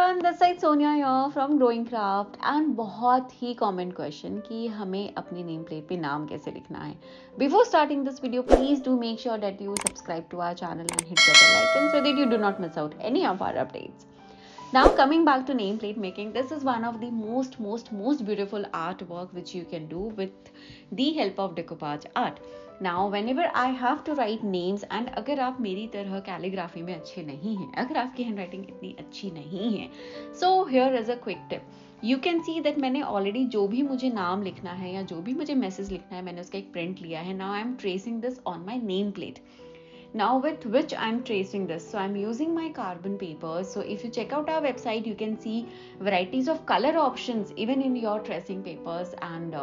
everyone, this is Sonia here from GrowingCraft and बहुत ही common question कि हमें अपनी नेम प्लेट पे नाम कैसे लिखना है. Before starting this video, please do make sure that you subscribe to our channel and hit the bell icon so that you do not miss out any of our updates. Now coming back to nameplate making, this is one of the most beautiful artwork which you can do with the help of Decoupage Art. Now whenever I have to write names and अगर आप मेरी तरह calligraphy में अच्छे नहीं हैं, अगर आपकी handwriting इतनी अच्छी नहीं है, so here is a quick tip. You can see that मैंने already जो भी मुझे नाम लिखना है या जो भी मुझे मैसेज लिखना है मैंने उसका एक प्रिंट लिया है. Now I am tracing this on my nameplate. Now with which I'm tracing this, so I'm using my carbon paper. So if you check out our website, you can see varieties of color options even in your tracing papers, and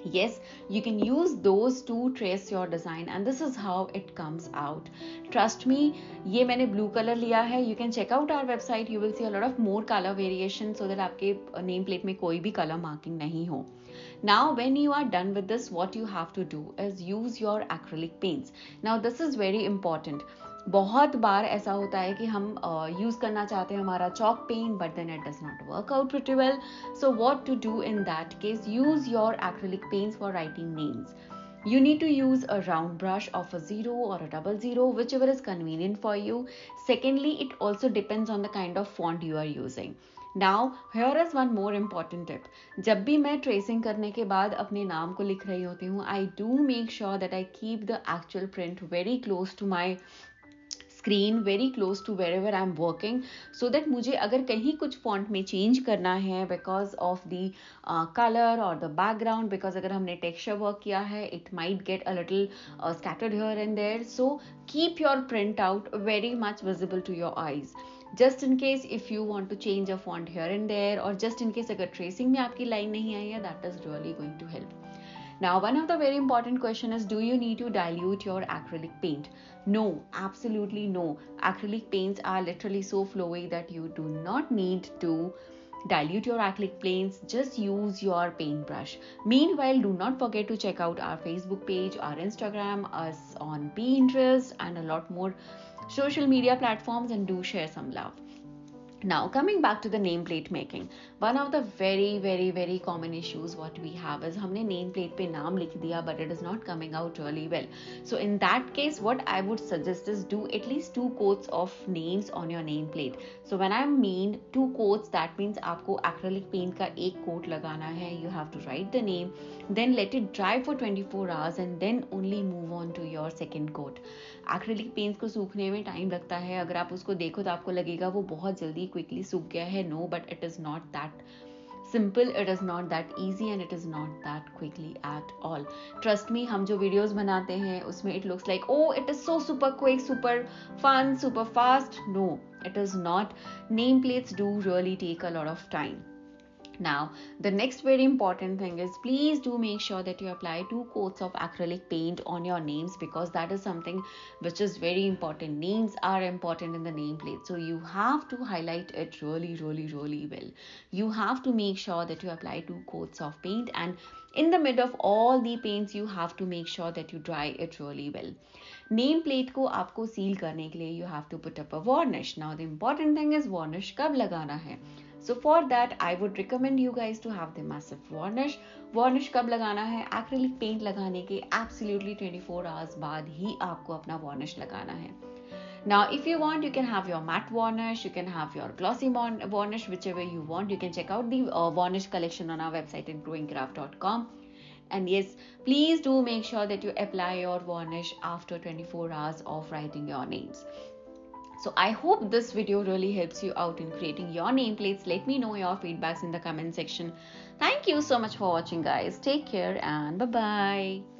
yes, you can use those to trace your design, and this is how it comes out. Trust me, ये मैंने blue color लिया है. You can check out our website, you will see a lot of more color variation so that आपके name plate में कोई भी color marking नहीं हो. Now when you are done with this, what you have to do is use your acrylic paints. Now this is very important. बहुत बार ऐसा होता है कि हम यूज़ करना चाहते हैं हमारा chalk paint, but then it does not work out pretty well. So what to do in that case? Use your acrylic paints for writing names. You need to use a round brush of a 0 or a 00, whichever is convenient for you. Secondly, it also depends on the kind of font you are using. Now here is one more important tip. जब भी मैं tracing करने के बाद अपने नाम को लिख रही होती हूँ, I do make sure that I keep the actual print very close to my screen, very close to wherever I'm working, so that मुझे अगर कहीं कुछ font में change करना है because of the color or the background, because अगर हमने texture work किया है, it might get a little scattered here and there. So keep your print out very much visible to your eyes. Just in case if you want to change a font here and there, or just in case अगर tracing में आपकी line नहीं आई है, that is really going to help. Now, one of the very important question is, do you need to dilute your acrylic paint? No, absolutely no. Acrylic paints are literally so flowy that you do not need to dilute your acrylic paints. Just use your paintbrush. Meanwhile, do not forget to check out our Facebook page, our Instagram, us on Pinterest, and a lot more social media platforms, and do share some love. Now coming back to the nameplate making, one of the very common issues what we have is हमने nameplate पे नाम लिख दिया but it is not coming out really well. So in that case, what I would suggest is do at least 2 coats of names on your nameplate. So when I mean 2 coats, that means आपको acrylic paint का एक coat लगाना है. You have to write the name, then let it dry for 24 hours and then only move on to your second coat. Acrylic paints को सूखने में time लगता है. अगर आप उसको देखो तो आपको लगेगा वो बहुत जल्दी quickly सूख गया है. No, but it is not that simple, it is not that easy, and it is not that quickly at all. Trust me, हम जो videos बनाते हैं उसमें it looks like, oh, it is so super quick, super fun, super fast. No, it is not. Nameplates do really take a lot of time. Now the next very important thing is, please do make sure that you apply 2 coats of acrylic paint on your names, because that is something which is very important. Names are important in the nameplate, so you have to highlight it really well. You have to make sure that you apply 2 coats of paint, and in the mid of all the paints you have to make sure that you dry it really well. Nameplate को आपको seal करने के लिए you have to put up a varnish. Now the important thing is varnish कब लगाना है. So for that, I would recommend you guys to have the massive varnish. Varnish कब लगाना है? Acrylic paint लगाने के absolutely 24 hours बाद ही आपको अपना varnish लगाना है. Now, if you want, you can have your matte varnish, you can have your glossy varnish, whichever you want. You can check out the varnish collection on our website at growingcraft.com. And yes, please do make sure that you apply your varnish after 24 hours of writing your names. So I hope this video really helps you out in creating your nameplates. Let me know your feedbacks in the comment section. Thank you so much for watching, guys. Take care and bye-bye.